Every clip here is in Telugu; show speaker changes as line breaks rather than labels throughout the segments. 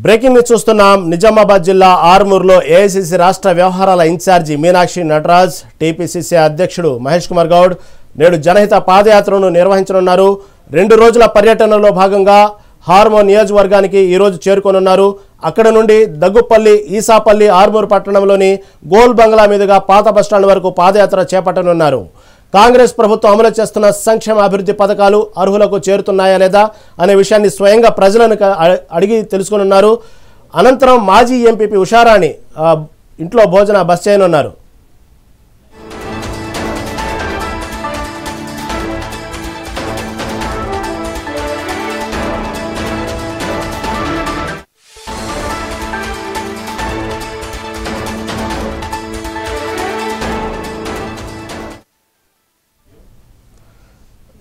బ్రేకింగ్ ని చూస్తున్నాం. నిజామాబాద్ జిల్లా ఆర్మూర్లో ఏఐసీసీ రాష్ట్ర వ్యవహారాల ఇన్ఛార్జి మీనాక్షి నటరాజ్, టీపీసీసీ అధ్యక్షుడు మహేష్ కుమార్ గౌడ్ నేడు జనహిత పాదయాత్రను నిర్వహించనున్నారు. 2 రోజుల పర్యటనలో భాగంగా హార్మోన్ నియోజకవర్గానికి ఈరోజు చేరుకోనున్నారు. అక్కడ నుండి దగ్గుపల్లి, ఈసాపల్లి, ఆర్మూర్ పట్టణంలోని గోల్ బంగ్లా మీదుగా పాత బస్టాండ్ వరకు పాదయాత్ర చేపట్టనున్నారు. కాంగ్రెస్ ప్రభుత్వం అమలు చేస్తున్న సంక్షేమ అభివృద్ధి పథకాలు అర్హులకు చేరుతున్నాయా లేదా అనే విషయాన్ని స్వయంగా ప్రజలను అడిగి తెలుసుకున్నారు. అనంతరం మాజీ ఎంపీపీ ఉషారాణి ఇంట్లో భోజన బస చేయనున్నారు.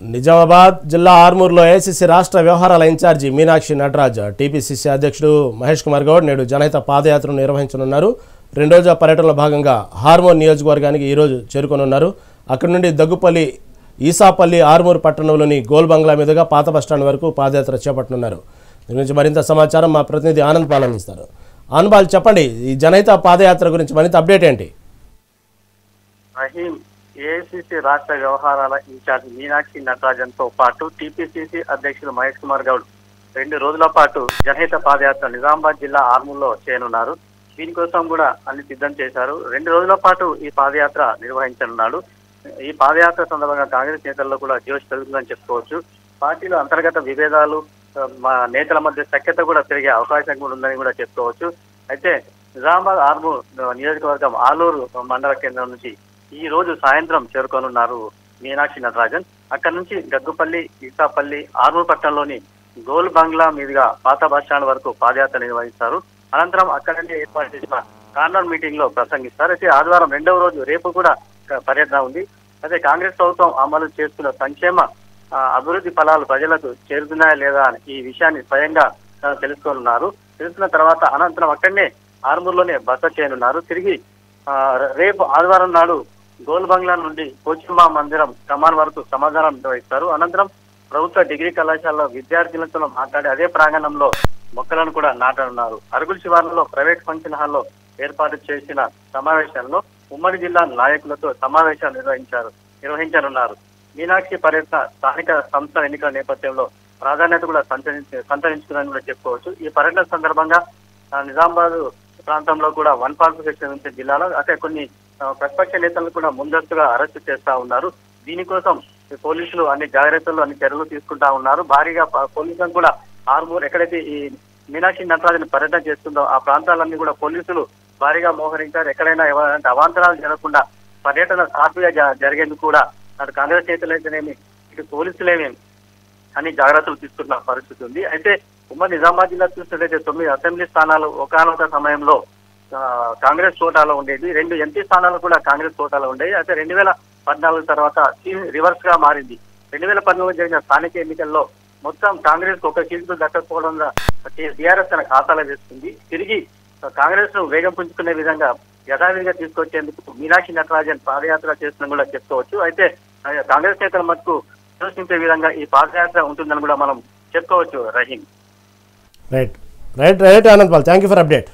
నిజామాబాద్ జిల్లా ఆర్మూర్లో ఏఐసీసీ రాష్ట్ర వ్యవహారాల ఇన్ఛార్జి మీనాక్షి నటరాజ్, టీపీసీసీ అధ్యక్షుడు మహేష్ కుమార్ గౌడ్ నేడు జనహిత పాదయాత్రను నిర్వహించనున్నారు. 2 రోజుల పర్యటనలో భాగంగా హార్మోన్ నియోజకవర్గానికి ఈరోజు చేరుకోనున్నారు. అక్కడి నుండి దగ్గుపల్లి, ఈసాపల్లి, ఆర్మూర్ పట్టణంలోని గోల్ బంగ్లా మీదుగా పాత బస్టాండ్ వరకు పాదయాత్ర చేపట్టనున్నారు. దీని గురించి మరింత సమాచారం మా ప్రతినిధి ఆనంద్ పాల్ అందిస్తారు. ఆనంద్ పాల్, చెప్పండి, ఈ జనహిత పాదయాత్ర గురించి మరింత అప్డేట్ ఏంటి?
ఏఐసీసీ రాష్ట్ర వ్యవహారాల ఇన్ఛార్జ్ మీనాక్షి నటరాజన్తో పాటు టీపీసీసీ అధ్యక్షుడు మహేష్ కుమార్ గౌడ్ 2 రోజుల పాటు జనహిత పాదయాత్ర నిజామాబాద్ జిల్లా ఆర్మూర్లో చేయనున్నారు. దీనికోసం కూడా అన్ని సిద్ధం చేశారు. 2 రోజుల పాటు ఈ పాదయాత్ర నిర్వహించనున్నాడు. ఈ పాదయాత్ర సందర్భంగా కాంగ్రెస్ నేతల్లో కూడా జోష్ పెరుగుతుందని చెప్పుకోవచ్చు. పార్టీలో అంతర్గత విభేదాలు, నేతల మధ్య సఖ్యత కూడా పెరిగే అవకాశం కూడా ఉందని కూడా చెప్పుకోవచ్చు. అయితే నిజామాబాద్ ఆర్మూర్ నియోజకవర్గం ఆలూరు మండల కేంద్రం నుంచి ఈ రోజు సాయంత్రం చేరుకోనున్నారు మీనాక్షి నటరాజన్. అక్కడి నుంచి గగ్గుపల్లి, ఈసాపల్లి, ఆర్మూర్ పట్టణంలోని గోల్ బంగ్లా మీదుగా పాత బస్టాండ్ వరకు పాదయాత్ర నిర్వహిస్తారు. అనంతరం అక్కడి నుండి ఏర్పాటు చేసిన కార్నర్ మీటింగ్ లో ప్రసంగిస్తారు. అయితే ఆదివారం 2వ రోజు రేపు కూడా పర్యటన ఉంది. అయితే కాంగ్రెస్ ప్రభుత్వం అమలు చేస్తున్న సంక్షేమ అభివృద్ధి ఫలాలు ప్రజలకు చేరుతున్నాయా లేదా అని ఈ విషయాన్ని స్వయంగా తెలుసుకోనున్నారు. తెలుసుకున్న తర్వాత అనంతరం అక్కడనే ఆర్మూర్లోనే బస చేయనున్నారు. తిరిగి రేపు ఆదివారం నాడు గోల్ బంగ్లా నుండి పోచమ్మ మందిరం కమాన్ వరకు సమాధానం నిర్వహిస్తారు. అనంతరం ప్రభుత్వ డిగ్రీ కళాశాలలో విద్యార్థులతో మాట్లాడి అదే ప్రాంగణంలో మొక్కలను కూడా నాటనున్నారు. అరుగుల శివార్లలో ప్రైవేట్ ఫంక్షన్ హాల్లో ఏర్పాటు చేసిన సమావేశంలో ఉమ్మడి జిల్లా నాయకులతో సమావేశాలు నిర్వహించనున్నారు. మీనాక్షి పర్యటన స్థానిక సంస్థల ఎన్నికల నేపథ్యంలో ప్రాధాన్యత కూడా సంతరించుకుందని కూడా చెప్పుకోవచ్చు. ఈ పర్యటన సందర్భంగా నిజామాబాద్ ప్రాంతంలో కూడా 145 జిల్లాలో అక్కడ కొన్ని ప్రతిపక్ష నేతలను కూడా ముందస్తుగా అరెస్టు చేస్తా ఉన్నారు. దీనికోసం పోలీసులు అన్ని జాగ్రత్తలు, అన్ని చర్యలు తీసుకుంటా ఉన్నారు. భారీగా పోలీసులను కూడా ఆర్మూర్ ఎక్కడైతే ఈ మీనాక్షి నటరాజన్ పర్యటన చేస్తుందో ఆ ప్రాంతాలన్నీ కూడా పోలీసులు భారీగా మోహరించారు. ఎక్కడైనా ఎవరైనా అవాంతరాలు జరగకుండా పర్యటన సాఫీగా జరిగేందుకు కూడా అటు కాంగ్రెస్ నేతలైతేనేమి, ఇటు పోలీసులేమేమి అన్ని జాగ్రత్తలు తీసుకున్న పరిస్థితి ఉంది. అయితే ఉమ్మడి నిజామాబాద్ జిల్లా చూసినట్లయితే 9 అసెంబ్లీ స్థానాలు ఒకానొక సమయంలో కాంగ్రెస్ కోటాలో ఉండేది. 2 ఎంపీ స్థానాలు కూడా కాంగ్రెస్ కోటాలో ఉండేవి. అయితే 2014 తర్వాత రివర్స్ గా మారింది. 2014 జరిగిన స్థానిక ఎన్నికల్లో మొత్తం కాంగ్రెస్ ఒక సీటు దక్కకపోవడం టీఆర్ఎస్ తన ఖాతాలో వేస్తుంది. తిరిగి కాంగ్రెస్ ను వేగం పుంజుకునే విధంగా యథావిధిగా తీసుకొచ్చేందుకు మీనాక్షి నటరాజన్ పాదయాత్ర చేస్తుందని కూడా చెప్పుకోవచ్చు. అయితే కాంగ్రెస్ నేతల మట్టుకు ప్రశ్నించే విధంగా ఈ పాదయాత్ర ఉంటుందని కూడా మనం చెప్పుకోవచ్చు. Rahim.
Right Anand Paul, thank you for update.